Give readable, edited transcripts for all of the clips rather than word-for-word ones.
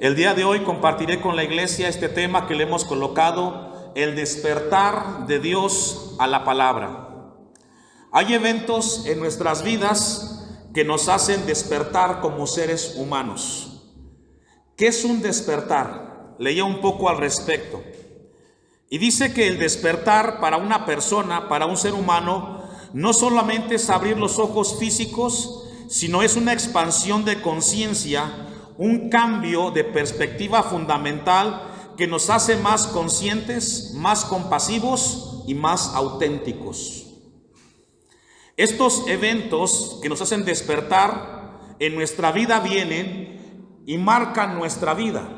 El día de hoy compartiré con la iglesia este tema que le hemos colocado, el despertar de Dios a la palabra. Hay eventos en nuestras vidas que nos hacen despertar como seres humanos. ¿Qué es un despertar? Leía un poco al respecto. Y dice que el despertar para una persona, para un ser humano, no solamente es abrir los ojos físicos, sino es una expansión de conciencia, un cambio de perspectiva fundamental que nos hace más conscientes, más compasivos y más auténticos. Estos eventos que nos hacen despertar en nuestra vida vienen y marcan nuestra vida.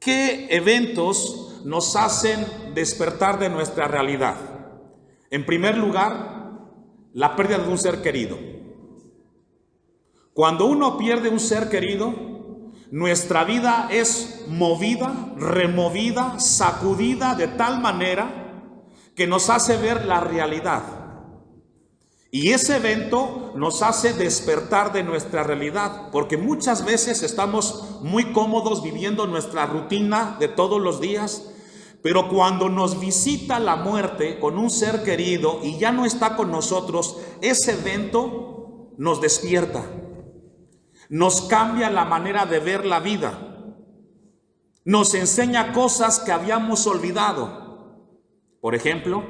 ¿Qué eventos nos hacen despertar de nuestra realidad? En primer lugar, la pérdida de un ser querido. Cuando uno pierde un ser querido, nuestra vida es movida, removida, sacudida de tal manera que nos hace ver la realidad. Y ese evento nos hace despertar de nuestra realidad, porque muchas veces estamos muy cómodos viviendo nuestra rutina de todos los días, pero cuando nos visita la muerte con un ser querido y ya no está con nosotros, ese evento nos despierta, nos cambia la manera de ver la vida, nos enseña cosas que habíamos olvidado. Por ejemplo,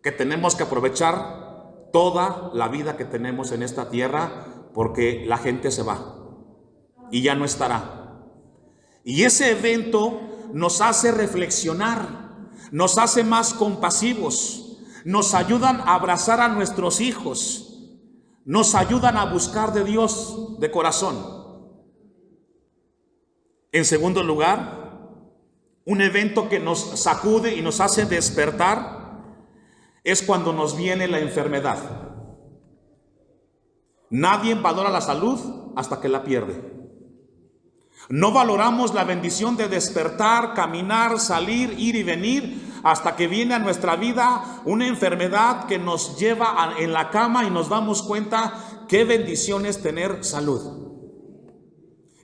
que tenemos que aprovechar toda la vida que tenemos en esta tierra, porque la gente se va y ya no estará. Y ese evento nos hace reflexionar, nos hace más compasivos, nos ayudan a abrazar a nuestros hijos, nos ayudan a buscar de Dios de corazón. En segundo lugar, un evento que nos sacude y nos hace despertar es cuando nos viene la enfermedad. Nadie valora la salud hasta que la pierde. No valoramos la bendición de despertar, caminar, salir, ir y venir, hasta que viene a nuestra vida una enfermedad que nos lleva en la cama y nos damos cuenta qué bendición es tener salud.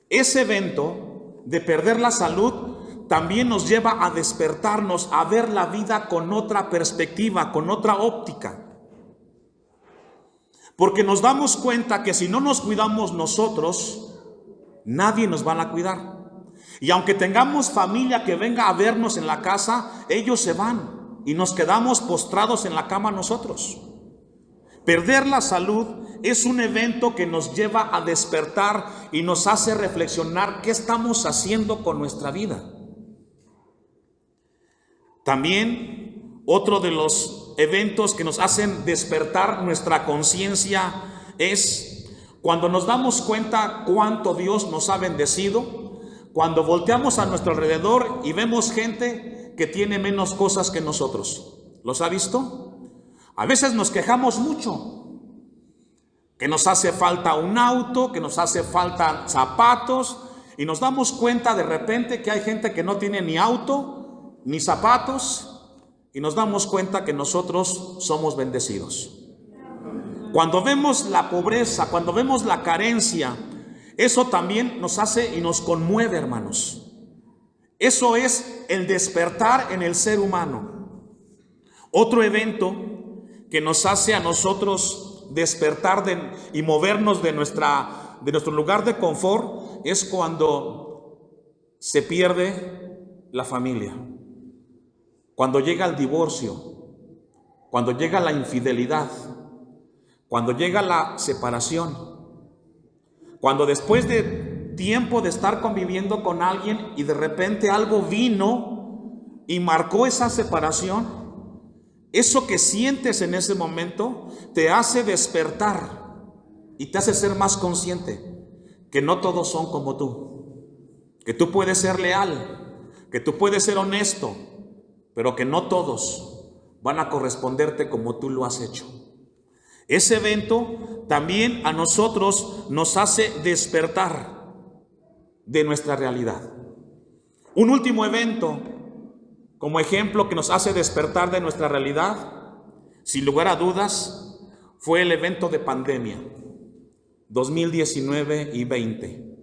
Ese evento de perder la salud también nos lleva a despertarnos, a ver la vida con otra perspectiva, con otra óptica. Porque nos damos cuenta que si no nos cuidamos nosotros, nadie nos va a cuidar. Y aunque tengamos familia que venga a vernos en la casa, ellos se van y nos quedamos postrados en la cama nosotros. Perder la salud es un evento que nos lleva a despertar y nos hace reflexionar qué estamos haciendo con nuestra vida. También otro de los eventos que nos hacen despertar nuestra conciencia es cuando nos damos cuenta cuánto Dios nos ha bendecido, cuando volteamos a nuestro alrededor y vemos gente que tiene menos cosas que nosotros. ¿Los ha visto? A veces nos quejamos mucho, que nos hace falta un auto, que nos hace falta zapatos, y nos damos cuenta de repente que hay gente que no tiene ni auto, ni zapatos, y nos damos cuenta que nosotros somos bendecidos. Cuando vemos la pobreza, cuando vemos la carencia, eso también nos hace y nos conmueve, hermanos. Eso es el despertar en el ser humano. Otro evento que nos hace a nosotros despertar y movernos de nuestro lugar de confort es cuando se pierde la familia. Cuando llega el divorcio, cuando llega la infidelidad, cuando llega la separación, cuando después de tiempo de estar conviviendo con alguien y de repente algo vino y marcó esa separación, eso que sientes en ese momento te hace despertar y te hace ser más consciente que no todos son como tú, que tú puedes ser leal, que tú puedes ser honesto, pero que no todos van a corresponderte como tú lo has hecho. Ese evento también a nosotros nos hace despertar de nuestra realidad. Un último evento, como ejemplo, que nos hace despertar de nuestra realidad, sin lugar a dudas, fue el evento de pandemia, 2019 y 20.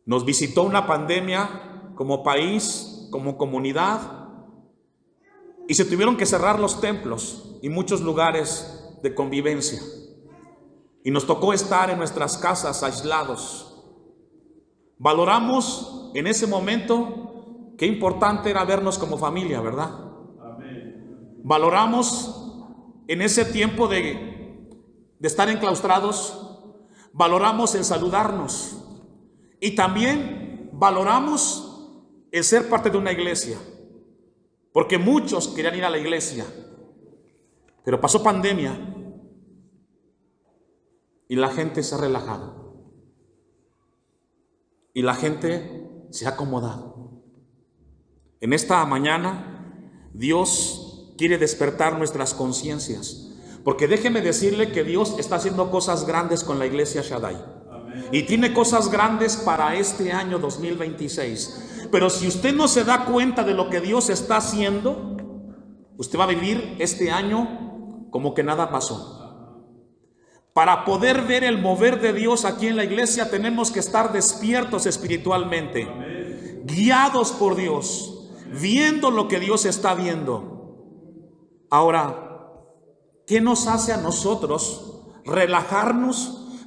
Nos visitó una pandemia como país, como comunidad, y se tuvieron que cerrar los templos y muchos lugares de convivencia. Y nos tocó estar en nuestras casas aislados. Valoramos en ese momento qué importante era vernos como familia, ¿verdad? Amén. Valoramos en ese tiempo de estar enclaustrados, valoramos el saludarnos y también valoramos el ser parte de una iglesia, porque muchos querían ir a la iglesia, pero pasó pandemia y la gente se ha relajado y la gente se ha acomodado. En esta mañana Dios quiere despertar nuestras conciencias, porque déjeme decirle que Dios está haciendo cosas grandes con la iglesia Shaddai. Amén. Y tiene cosas grandes para este año 2026. Pero si usted no se da cuenta de lo que Dios está haciendo, usted va a vivir este año como que nada pasó. Para poder ver el mover de Dios aquí en la iglesia tenemos que estar despiertos espiritualmente. Amén. Guiados por Dios, viendo lo que Dios está viendo. Ahora, ¿qué nos hace a nosotros relajarnos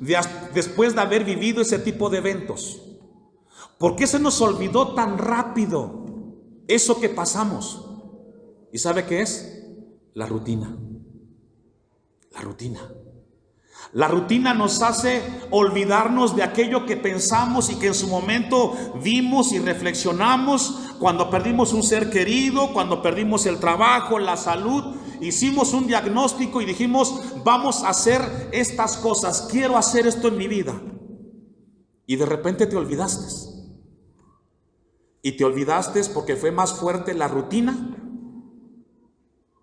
después de haber vivido ese tipo de eventos? ¿Por qué se nos olvidó tan rápido eso que pasamos? ¿Y sabe qué es? La rutina. La rutina. La rutina nos hace olvidarnos de aquello que pensamos y que en su momento vimos y reflexionamos cuando perdimos un ser querido, cuando perdimos el trabajo, la salud. Hicimos un diagnóstico y dijimos, vamos a hacer estas cosas, quiero hacer esto en mi vida. Y de repente te olvidaste. Y te olvidaste porque fue más fuerte la rutina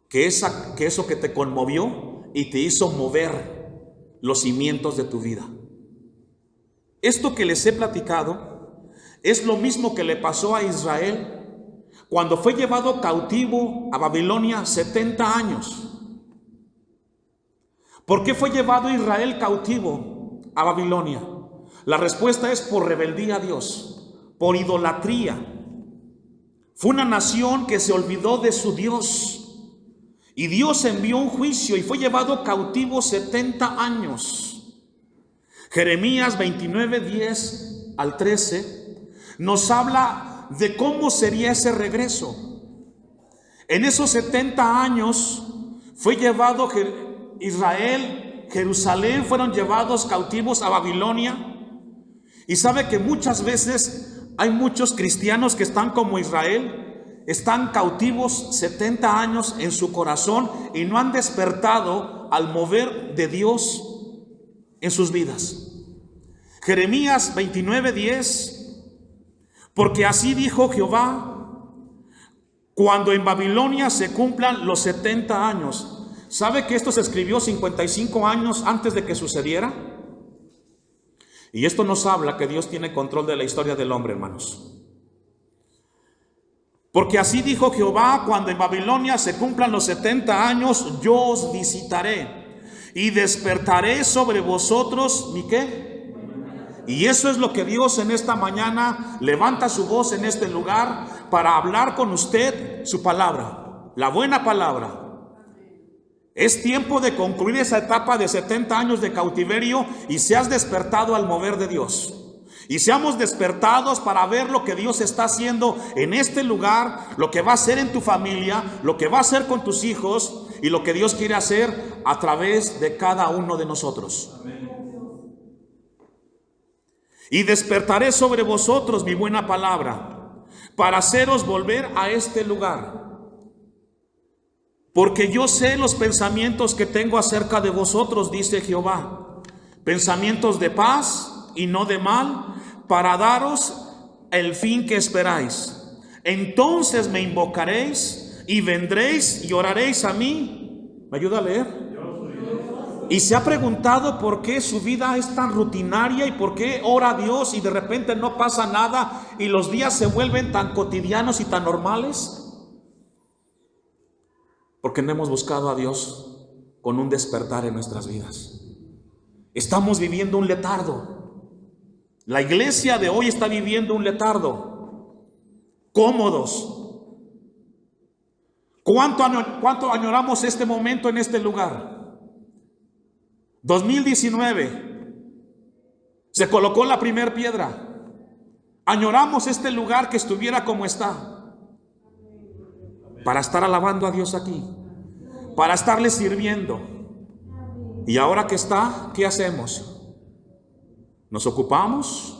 que eso que te conmovió y te hizo mover los cimientos de tu vida. Esto que les he platicado es lo mismo que le pasó a Israel cuando fue llevado cautivo a Babilonia 70 años. ¿Por qué fue llevado Israel cautivo a Babilonia? La respuesta es por rebeldía a Dios, por idolatría. Fue una nación que se olvidó de su Dios. Y Dios envió un juicio y fue llevado cautivo 70 años. Jeremías 29, 10 al 13 nos habla de cómo sería ese regreso. En esos 70 años fue llevado Israel, Jerusalén, fueron llevados cautivos a Babilonia. Y sabe que muchas veces hay muchos cristianos que están como Israel, están cautivos 70 años en su corazón y no han despertado al mover de Dios en sus vidas. Jeremías 29:10, porque así dijo Jehová, cuando en Babilonia se cumplan los 70 años. ¿Sabe que esto se escribió 55 años antes de que sucediera? Y esto nos habla que Dios tiene control de la historia del hombre, hermanos. Porque así dijo Jehová, cuando en Babilonia se cumplan los 70 años, yo os visitaré y despertaré sobre vosotros, ¿mi qué? Y eso es lo que Dios en esta mañana levanta su voz en este lugar para hablar con usted su palabra, la buena palabra. Es tiempo de concluir esa etapa de 70 años de cautiverio y seas despertado al mover de Dios. Y seamos despertados para ver lo que Dios está haciendo en este lugar, lo que va a hacer en tu familia, lo que va a hacer con tus hijos y lo que Dios quiere hacer a través de cada uno de nosotros. Amén. Y despertaré sobre vosotros mi buena palabra para haceros volver a este lugar. Porque yo sé los pensamientos que tengo acerca de vosotros, dice Jehová, pensamientos de paz y no de mal, para daros el fin que esperáis. Entonces me invocaréis y vendréis y oraréis a mí. ¿Me ayuda a leer? Y se ha preguntado por qué su vida es tan rutinaria y por qué ora a Dios y de repente no pasa nada y los días se vuelven tan cotidianos y tan normales. Porque no hemos buscado a Dios con un despertar en nuestras vidas. Estamos viviendo un letargo. La iglesia de hoy está viviendo un letargo, cómodos. ¿Cuánto añoramos este momento en este lugar? 2019, se colocó la primera piedra. Añoramos este lugar que estuviera como está, para estar alabando a Dios aquí, para estarle sirviendo. Y ahora que está, ¿qué hacemos? ¿Nos ocupamos?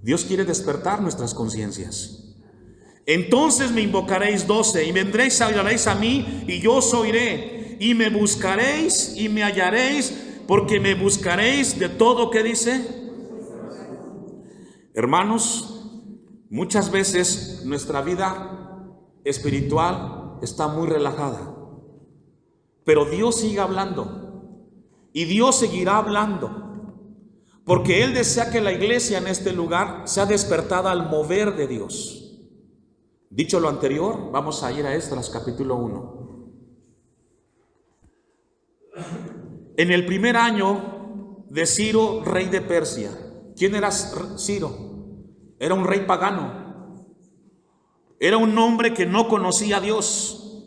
Dios quiere despertar nuestras conciencias. Entonces me invocaréis 12 y vendréis, hallaréis a mí y yo os oiré, y me buscaréis y me hallaréis, porque me buscaréis de todo. ¿Qué dice? Hermanos, muchas veces nuestra vida espiritual está muy relajada, pero Dios sigue hablando y Dios seguirá hablando, porque Él desea que la iglesia en este lugar sea despertada al mover de Dios. Dicho lo anterior, vamos a ir a Esdras capítulo 1. En el primer año de Ciro, rey de Persia. ¿Quién era Ciro? Era un rey pagano. Era un hombre que no conocía a Dios.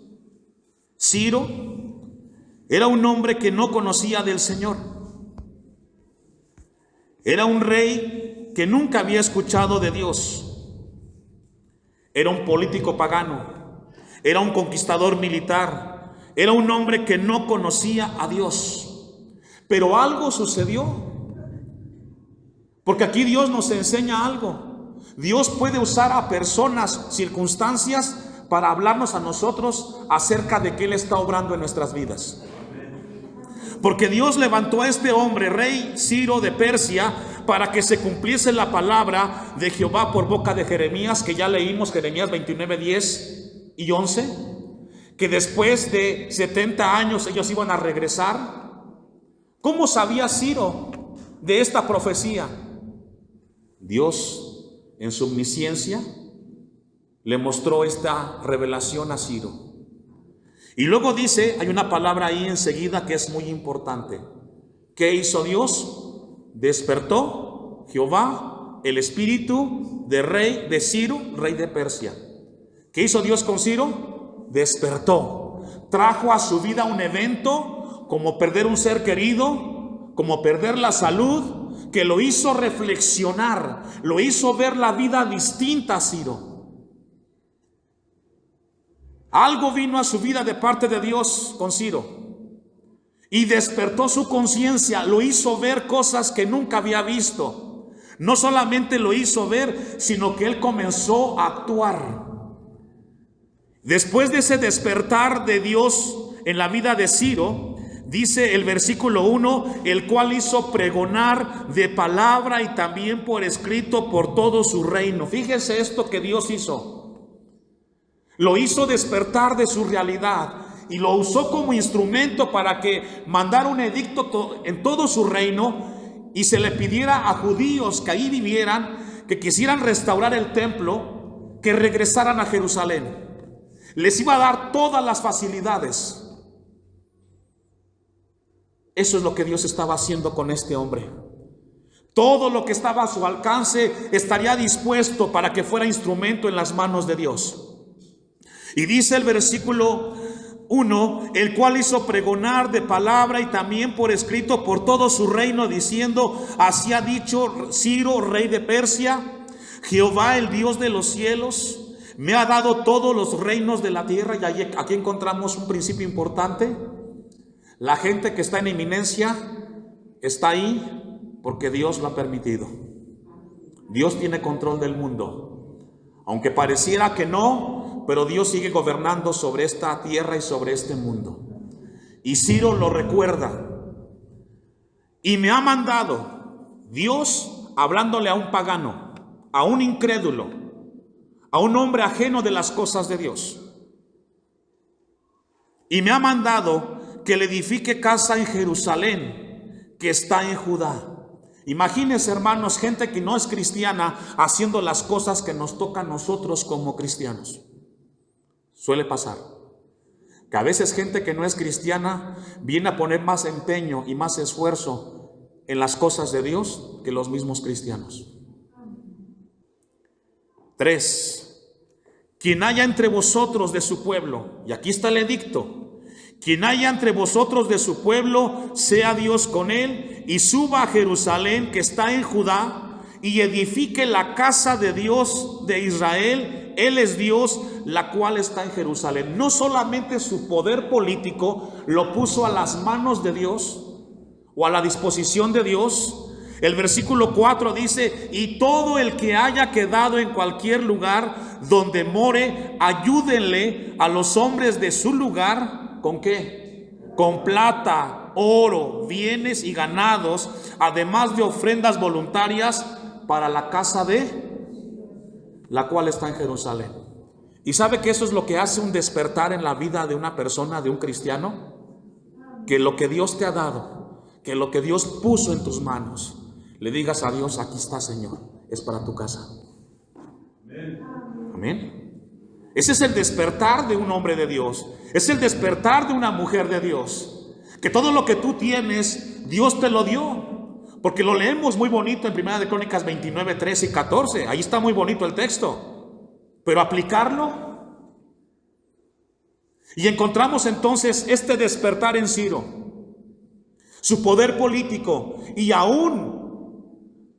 Ciro era un hombre que no conocía del Señor. Era un rey que nunca había escuchado de Dios. Era un político pagano, era un conquistador militar, era un hombre que no conocía a Dios. Pero algo sucedió, porque aquí Dios nos enseña algo. Dios puede usar a personas, circunstancias, para hablarnos a nosotros acerca de que Él está obrando en nuestras vidas. Porque Dios levantó a este hombre, rey Ciro de Persia, para que se cumpliese la palabra de Jehová por boca de Jeremías, que ya leímos, Jeremías 29, 10 y 11, que después de 70 años ellos iban a regresar. ¿Cómo sabía Ciro de esta profecía? Dios, en su omnisciencia, le mostró esta revelación a Ciro. Y luego dice, hay una palabra ahí enseguida que es muy importante. ¿Qué hizo Dios? Despertó Jehová el espíritu de Ciro, rey de Persia. ¿Qué hizo Dios con Ciro? Despertó. Trajo a su vida un evento como perder un ser querido, como perder la salud, que lo hizo reflexionar, lo hizo ver la vida distinta a Ciro. Algo vino a su vida de parte de Dios con Ciro y despertó su conciencia, lo hizo ver cosas que nunca había visto. No solamente lo hizo ver, sino que él comenzó a actuar. Después de ese despertar de Dios en la vida de Ciro, dice el versículo 1, el cual hizo pregonar de palabra y también por escrito por todo su reino. Fíjese esto que Dios hizo. Lo hizo despertar de su realidad y lo usó como instrumento para que mandara un edicto en todo su reino y se le pidiera a judíos que ahí vivieran, que quisieran restaurar el templo, que regresaran a Jerusalén. Les iba a dar todas las facilidades. Eso es lo que Dios estaba haciendo con este hombre. Todo lo que estaba a su alcance estaría dispuesto para que fuera instrumento en las manos de Dios. Y dice el versículo 1, el cual hizo pregonar de palabra y también por escrito por todo su reino, diciendo, así ha dicho Ciro, rey de Persia, Jehová el Dios de los cielos, me ha dado todos los reinos de la tierra. Y aquí encontramos un principio importante. La gente que está en eminencia está ahí porque Dios lo ha permitido. Dios tiene control del mundo. Aunque pareciera que no, pero Dios sigue gobernando sobre esta tierra y sobre este mundo. Y Ciro lo recuerda. Y me ha mandado Dios, hablándole a un pagano, a un incrédulo, a un hombre ajeno de las cosas de Dios. Y me ha mandado que le edifique casa en Jerusalén, que está en Judá. Imagínense, hermanos, gente que no es cristiana haciendo las cosas que nos toca a nosotros como cristianos. Suele pasar que a veces gente que no es cristiana viene a poner más empeño y más esfuerzo en las cosas de Dios que los mismos cristianos. 3. Quien haya entre vosotros de su pueblo, y aquí está el edicto, quien haya entre vosotros de su pueblo, sea Dios con él, y suba a Jerusalén que está en Judá, y edifique la casa de Dios de Israel. Él es Dios, la cual está en Jerusalén. No solamente su poder político lo puso a las manos de Dios o a la disposición de Dios. El versículo 4 dice: y todo el que haya quedado en cualquier lugar donde more, ayúdenle a los hombres de su lugar. ¿Con qué? Con plata, oro, bienes y ganados, además de ofrendas voluntarias para la casa de la cual está en Jerusalén. ¿Y sabe que eso es lo que hace un despertar en la vida de una persona, de un cristiano? Que lo que Dios te ha dado, que lo que Dios puso en tus manos, le digas a Dios: aquí está, Señor, es para tu casa. Amén. Ese es el despertar de un hombre de Dios. Es el despertar de una mujer de Dios. Que todo lo que tú tienes, Dios te lo dio. Porque lo leemos muy bonito en 1 de Crónicas 29, 13 y 14. Ahí está muy bonito el texto. Pero aplicarlo. Y encontramos entonces este despertar en Ciro. Su poder político y aún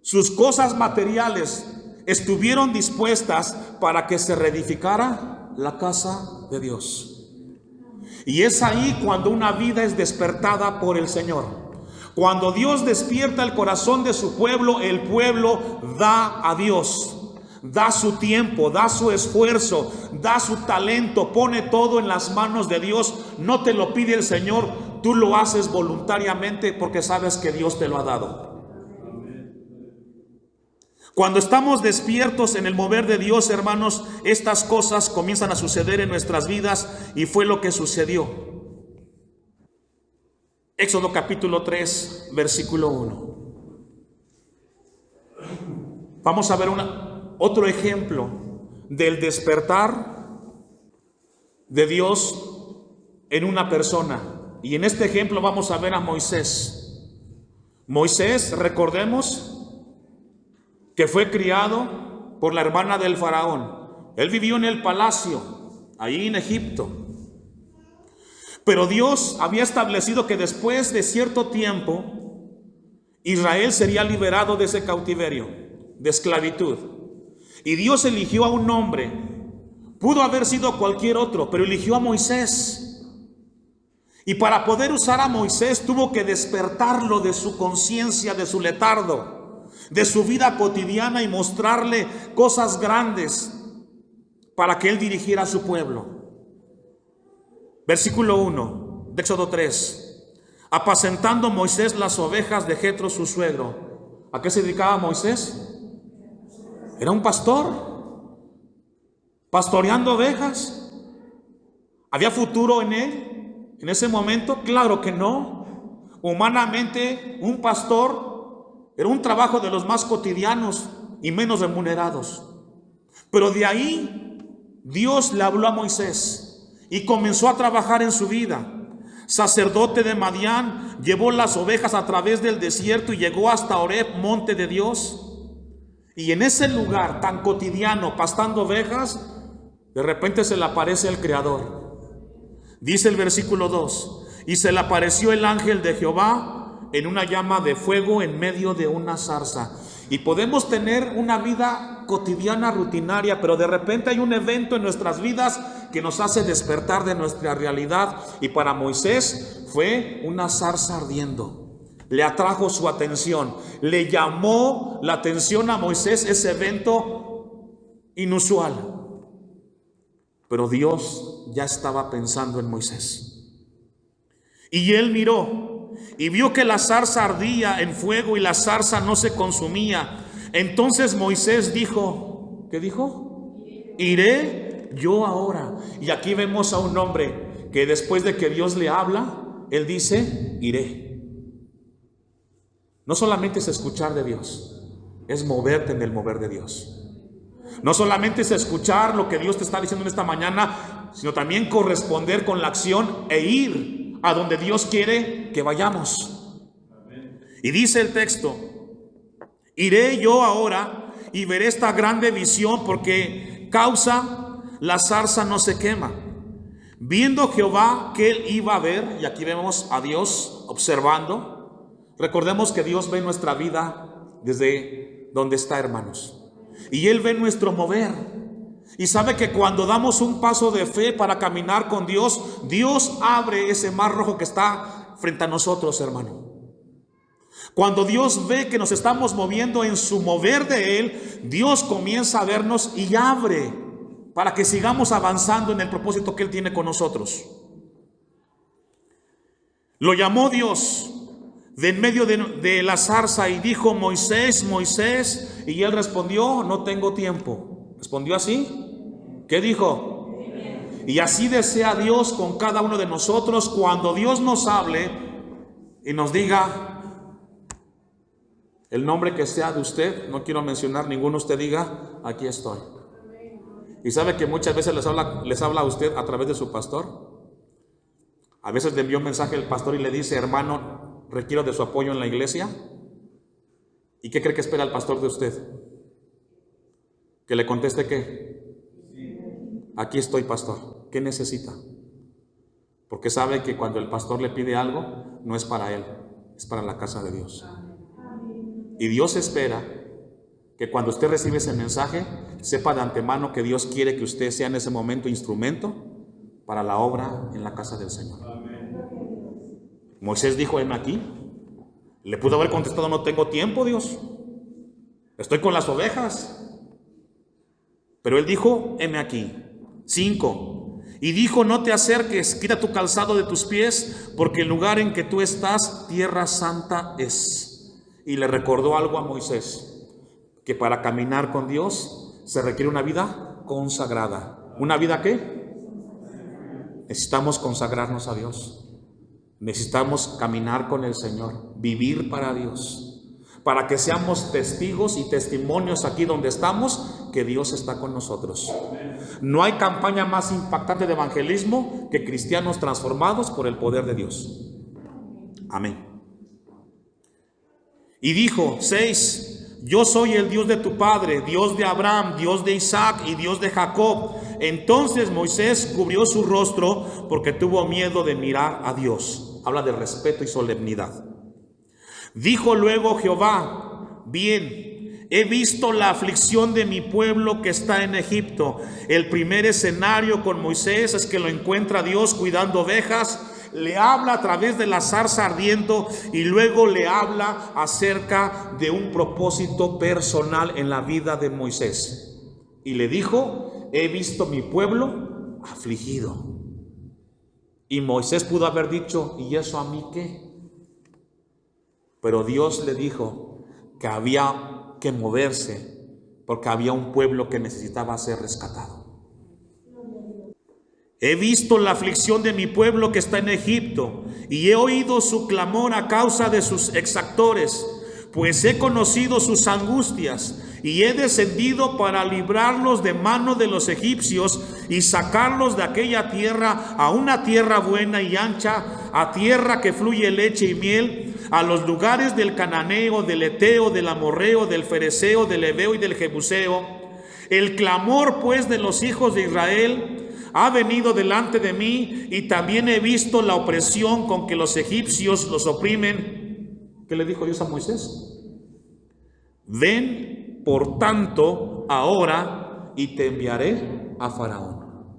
sus cosas materiales estuvieron dispuestas para que se reedificara la casa de Dios. Y es ahí cuando una vida es despertada por el Señor. Cuando Dios despierta el corazón de su pueblo, el pueblo da a Dios, da su tiempo, da su esfuerzo, da su talento, pone todo en las manos de Dios. No te lo pide el Señor, tú lo haces voluntariamente porque sabes que Dios te lo ha dado. Cuando estamos despiertos en el mover de Dios, hermanos, estas cosas comienzan a suceder en nuestras vidas, y fue lo que sucedió. Éxodo capítulo 3, versículo 1. Vamos a ver otro ejemplo del despertar de Dios en una persona. Y en este ejemplo vamos a ver a Moisés. Moisés, recordemos que fue criado por la hermana del faraón. Él vivió en el palacio, ahí en Egipto. Pero Dios había establecido que después de cierto tiempo Israel sería liberado de ese cautiverio, de esclavitud. Y Dios eligió a un hombre. Pudo haber sido cualquier otro, pero eligió a Moisés. Y para poder usar a Moisés tuvo que despertarlo de su conciencia, de su letargo, de su vida cotidiana, y mostrarle cosas grandes para que él dirigiera a su pueblo. Versículo 1 de Éxodo 3. Apacentando Moisés las ovejas de Jetro su suegro. ¿A qué se dedicaba Moisés? Era un pastor, pastoreando ovejas. ¿Había futuro en él en ese momento? Claro que no. Humanamente, un pastor era un trabajo de los más cotidianos y menos remunerados. Pero de ahí Dios le habló a Moisés y comenzó a trabajar en su vida. Sacerdote de Madián, llevó las ovejas a través del desierto y llegó hasta Horeb, monte de Dios. Y en ese lugar tan cotidiano, pastando ovejas, de repente se le aparece el Creador. Dice el versículo 2: y se le apareció el ángel de Jehová en una llama de fuego en medio de una zarza. Y podemos tener una vida cotidiana, rutinaria, pero de repente hay un evento en nuestras vidas que nos hace despertar de nuestra realidad. Y para Moisés fue una zarza ardiendo. Le atrajo su atención, le llamó la atención a Moisés ese evento inusual. Pero Dios ya estaba pensando en Moisés. Y él miró y vio que la zarza ardía en fuego y la zarza no se consumía. Entonces Moisés dijo, ¿qué dijo? Iré yo ahora. Y aquí vemos a un hombre que después de que Dios le habla, él dice, iré. No solamente es escuchar de Dios, es moverte en el mover de Dios. No solamente es escuchar lo que Dios te está diciendo en esta mañana, sino también corresponder con la acción e ir a donde Dios quiere que vayamos. Y dice el texto: iré yo ahora y veré esta grande visión, porque causa la zarza no se quema. Viendo Jehová que él iba a ver, y aquí vemos a Dios observando. Recordemos que Dios ve nuestra vida desde donde está, hermanos, y él ve nuestro mover, y sabe que cuando damos un paso de fe para caminar con Dios, Dios abre ese mar rojo que está frente a nosotros, hermano. Cuando Dios ve que nos estamos moviendo en su mover de él, Dios comienza a vernos y abre para que sigamos avanzando en el propósito que él tiene con nosotros. Lo llamó Dios de en medio de la zarza y dijo: Moisés, Moisés. Y él respondió: no tengo tiempo. ¿Respondió así? ¿Qué dijo? Y así desea Dios con cada uno de nosotros. Cuando Dios nos hable y nos diga el nombre que sea de usted, no quiero mencionar ninguno, usted diga: aquí estoy. Y sabe que muchas veces les habla a usted a través de su pastor. A veces le envió un mensaje el pastor y le dice: hermano, requiero de su apoyo en la iglesia. ¿Y qué cree que espera el pastor de usted? Que le conteste ¿qué? Aquí estoy, pastor. ¿Qué necesita? Porque sabe que cuando el pastor le pide algo, no es para él, es para la casa de Dios. Y Dios espera que cuando usted recibe ese mensaje, sepa de antemano que Dios quiere que usted sea en ese momento instrumento para la obra en la casa del Señor. Moisés dijo: heme aquí. Le pudo haber contestado: no tengo tiempo, Dios, estoy con las ovejas. Pero él dijo: heme aquí. 5. Y dijo: no te acerques, quita tu calzado de tus pies, porque el lugar en que tú estás, tierra santa es. Y le recordó algo a Moisés, que para caminar con Dios se requiere una vida consagrada. ¿Una vida qué? Necesitamos consagrarnos a Dios. Necesitamos caminar con el Señor, vivir para Dios, para que seamos testigos y testimonios aquí donde estamos, que Dios está con nosotros. No hay campaña más impactante de evangelismo que cristianos transformados por el poder de Dios. Amén. Y dijo: 6. Yo soy el Dios de tu padre, Dios de Abraham, Dios de Isaac y Dios de Jacob. Entonces Moisés cubrió su rostro porque tuvo miedo de mirar a Dios. Habla de respeto y solemnidad. Dijo luego Jehová: bien, he visto la aflicción de mi pueblo que está en Egipto. El primer escenario con Moisés es que lo encuentra Dios cuidando ovejas. Le habla a través de la zarza ardiendo y luego le habla acerca de un propósito personal en la vida de Moisés. Y le dijo: he visto mi pueblo afligido. Y Moisés pudo haber dicho: ¿y eso a mí qué? Pero Dios le dijo que había que moverse porque había un pueblo que necesitaba ser rescatado. He visto la aflicción de mi pueblo que está en Egipto, y he oído su clamor a causa de sus exactores, pues he conocido sus angustias, y he descendido para librarlos de mano de los egipcios, y sacarlos de aquella tierra a una tierra buena y ancha, a tierra que fluye leche y miel, a los lugares del cananeo, del eteo, del amorreo, del fereceo, del heveo y del jebuseo. El clamor pues de los hijos de Israel ha venido delante de mí, y también he visto la opresión con que los egipcios los oprimen. ¿Qué le dijo Dios a Moisés? Ven, por tanto, ahora, y te enviaré a Faraón.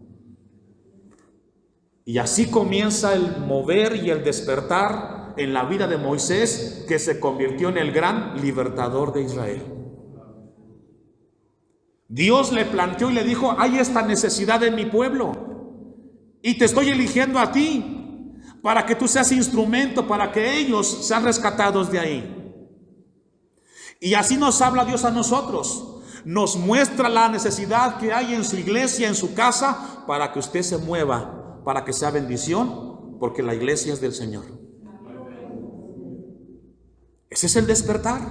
Y así comienza el mover y el despertar en la vida de Moisés, que se convirtió en el gran libertador de Israel. Dios le planteó y le dijo: hay esta necesidad en mi pueblo, y te estoy eligiendo a ti para que tú seas instrumento para que ellos sean rescatados de ahí. Y así nos habla Dios a nosotros. Nos muestra la necesidad que hay en su iglesia, en su casa, para que usted se mueva, para que sea bendición, porque la iglesia es del Señor. Ese es el despertar.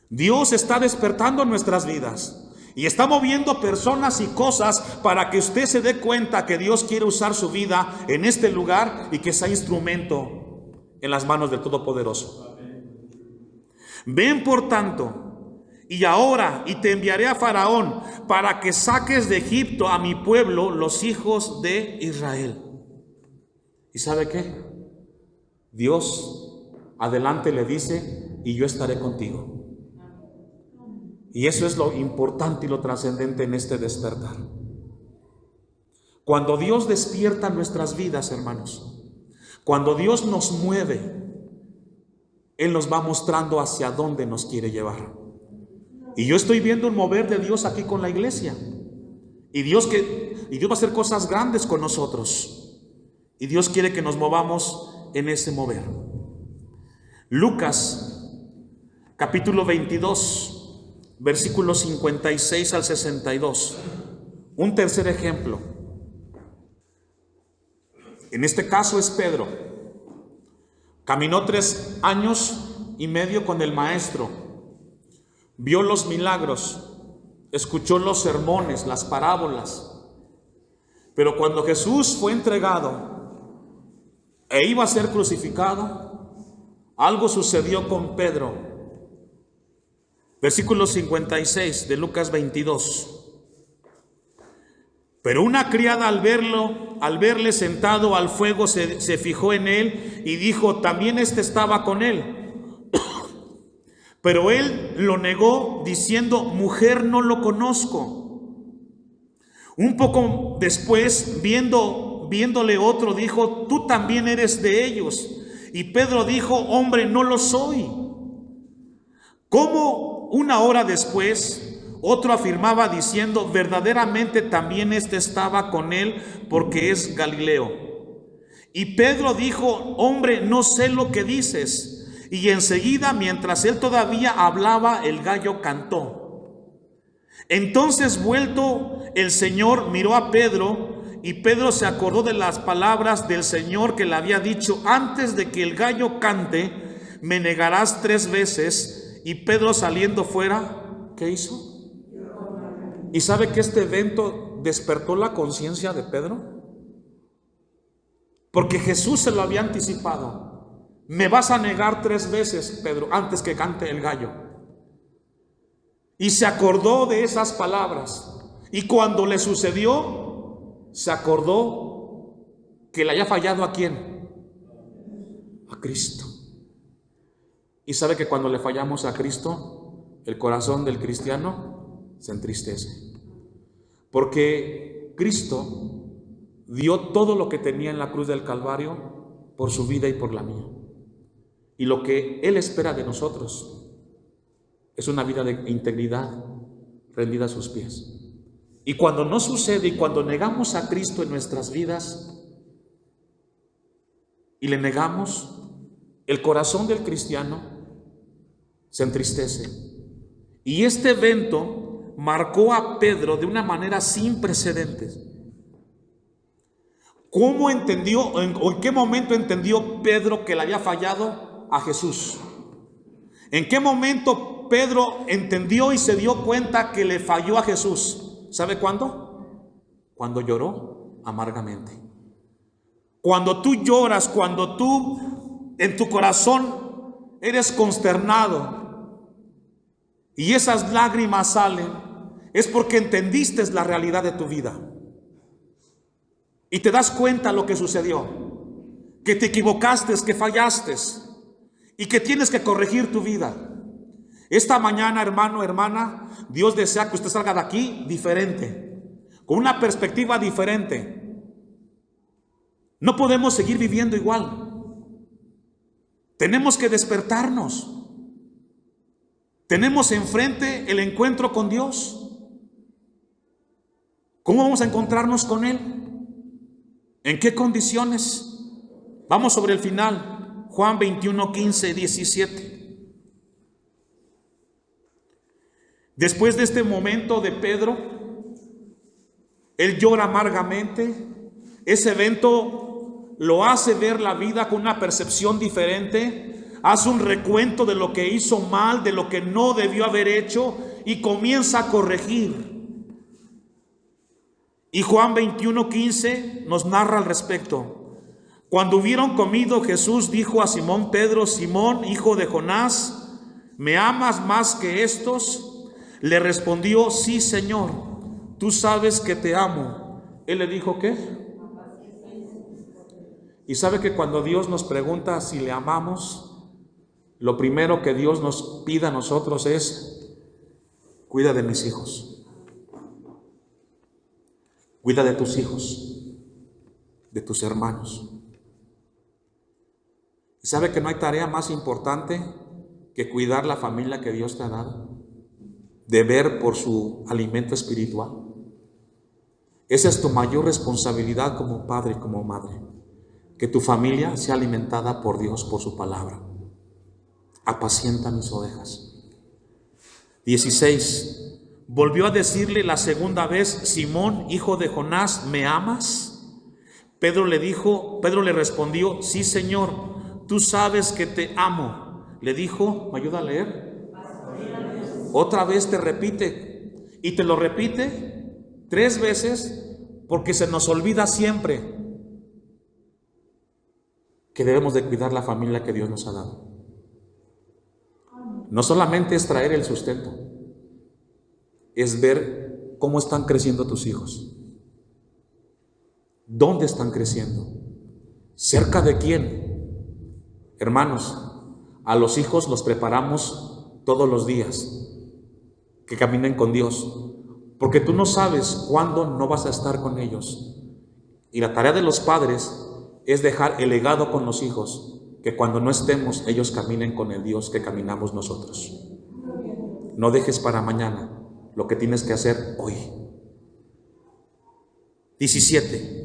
Dios está despertando nuestras vidas y está moviendo personas y cosas para que usted se dé cuenta que Dios quiere usar su vida en este lugar y que sea instrumento en las manos del Todopoderoso. Ven por tanto, y ahora, y te enviaré a Faraón, para que saques de Egipto a mi pueblo, los hijos de Israel. ¿Y sabe qué? Dios adelante le dice, y yo estaré contigo. Y eso es lo importante y lo trascendente en este despertar. Cuando Dios despierta nuestras vidas, hermanos, cuando Dios nos mueve, Él nos va mostrando hacia dónde nos quiere llevar. Y yo estoy viendo un mover de Dios aquí con la iglesia. Y Dios va a hacer cosas grandes con nosotros. Y Dios quiere que nos movamos en ese mover. Lucas, capítulo 22, versículos 56 al 62. Un tercer ejemplo. En este caso es Pedro. Caminó 3 años y medio con el maestro. Vio los milagros, escuchó los sermones, las parábolas. Pero cuando Jesús fue entregado e iba a ser crucificado, algo sucedió con Pedro. Versículo 56 de Lucas 22. Pero una criada al verle sentado al fuego se fijó en él y dijo, también estaba con él. Pero él lo negó diciendo, mujer, no lo conozco. Un poco después, viéndole otro, dijo, tú también eres de ellos. Y Pedro dijo, hombre, no lo soy. Como una hora después, otro afirmaba diciendo, verdaderamente también estaba con él porque es Galileo. Y Pedro dijo, hombre, no sé lo que dices. Y enseguida, mientras él todavía hablaba, el gallo cantó. Entonces, vuelto el Señor, miró a Pedro, y Pedro se acordó de las palabras del Señor que le había dicho, antes de que el gallo cante, me negarás 3 veces. Y Pedro, saliendo fuera, ¿qué hizo? ¿Y sabe que este evento despertó la conciencia de Pedro? Porque Jesús se lo había anticipado. Me vas a negar 3 veces, Pedro, antes que cante el gallo. Y se acordó de esas palabras. Y cuando le sucedió, se acordó que le haya fallado ¿a quién? A Cristo. Y sabe que cuando le fallamos a Cristo, el corazón del cristiano se entristece. Porque Cristo dio todo lo que tenía en la cruz del Calvario por su vida y por la mía. Y lo que Él espera de nosotros es una vida de integridad rendida a sus pies. Y cuando no sucede y cuando negamos a Cristo en nuestras vidas y le negamos, el corazón del cristiano se entristece. Y este evento marcó a Pedro de una manera sin precedentes. ¿Cómo entendió o en qué momento entendió Pedro que le había fallado a Jesús? ¿En qué momento Pedro entendió y se dio cuenta que le falló a Jesús? ¿Sabe cuándo? Cuando lloró amargamente. Cuando tú lloras, cuando tú en tu corazón eres consternado y esas lágrimas salen, es porque entendiste la realidad de tu vida y te das cuenta lo que sucedió, que te equivocaste, que fallaste y que tienes que corregir tu vida. Esta mañana, hermano, hermana, Dios desea que usted salga de aquí diferente, con una perspectiva diferente. No podemos seguir viviendo igual. Tenemos que despertarnos. Tenemos enfrente el encuentro con Dios. ¿Cómo vamos a encontrarnos con Él? ¿En qué condiciones? Vamos sobre el final. Juan 21, 15, 17. Después de este momento de Pedro, él llora amargamente. Ese evento lo hace ver la vida con una percepción diferente. Hace un recuento de lo que hizo mal, de lo que no debió haber hecho y comienza a corregir. Y Juan 21, 15 nos narra al respecto. Cuando hubieron comido, Jesús dijo a Simón Pedro, Simón, hijo de Jonás, ¿me amas más que estos? Le respondió, sí, Señor, tú sabes que te amo. Él le dijo, ¿qué? Y sabe que cuando Dios nos pregunta si le amamos, lo primero que Dios nos pide a nosotros es: cuida de mis hijos, cuida de tus hijos, de tus hermanos. ¿Y sabe que no hay tarea más importante que cuidar la familia que Dios te ha dado? De ver por su alimento espiritual. Esa es tu mayor responsabilidad como padre y como madre, que tu familia sea alimentada por Dios, por su palabra. Apacienta mis ovejas. 16. Volvió a decirle la segunda vez: Simón, hijo de Jonás, ¿me amas? Pedro le respondió: sí, Señor, tú sabes que te amo. Le dijo, ¿me ayuda a leer? Otra vez te repite, y te lo repite 3 veces, porque se nos olvida siempre que debemos de cuidar la familia que Dios nos ha dado. No solamente es traer el sustento, es ver cómo están creciendo tus hijos. ¿Dónde están creciendo? ¿Cerca de quién? Hermanos, a los hijos los preparamos todos los días, que caminen con Dios, porque tú no sabes cuándo no vas a estar con ellos. Y la tarea de los padres es dejar el legado con los hijos, que cuando no estemos, ellos caminen con el Dios que caminamos nosotros. No dejes para mañana lo que tienes que hacer hoy. 17.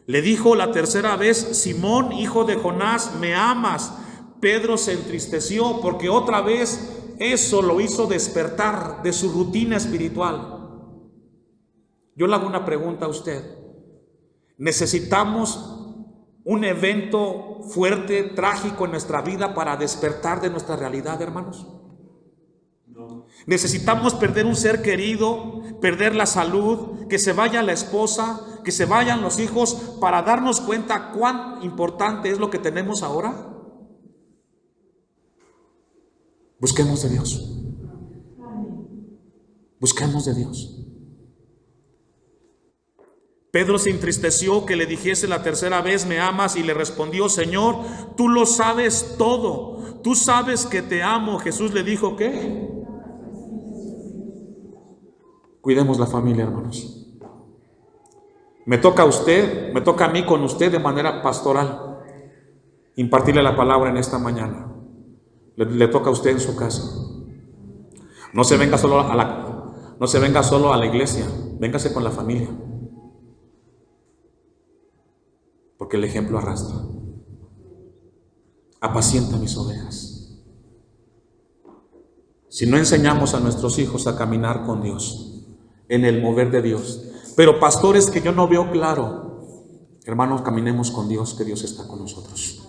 Le dijo la tercera vez: Simón, hijo de Jonás, ¿me amas? Pedro se entristeció porque otra vez eso lo hizo despertar de su rutina espiritual. Yo le hago una pregunta a usted. ¿Necesitamos un evento fuerte, trágico en nuestra vida para despertar de nuestra realidad, hermanos? No. ¿Necesitamos perder un ser querido, perder la salud, que se vaya la esposa, que se vayan los hijos, para darnos cuenta cuán importante es lo que tenemos ahora? Busquemos de Dios. Busquemos de Dios. Pedro se entristeció que le dijese la tercera vez: ¿me amas? Y le respondió: Señor, tú lo sabes todo, tú sabes que te amo. Jesús le dijo: ¿qué? Cuidemos la familia, hermanos. Me toca a usted, me toca a mí con usted de manera pastoral impartirle la palabra en esta mañana. Le toca a usted en su casa. No se venga solo a la iglesia, véngase con la familia. Porque el ejemplo arrastra. Apacienta mis ovejas. Si no enseñamos a nuestros hijos a caminar con Dios, en el mover de Dios, pero pastores, que yo no veo claro, hermanos, caminemos con Dios, que Dios está con nosotros.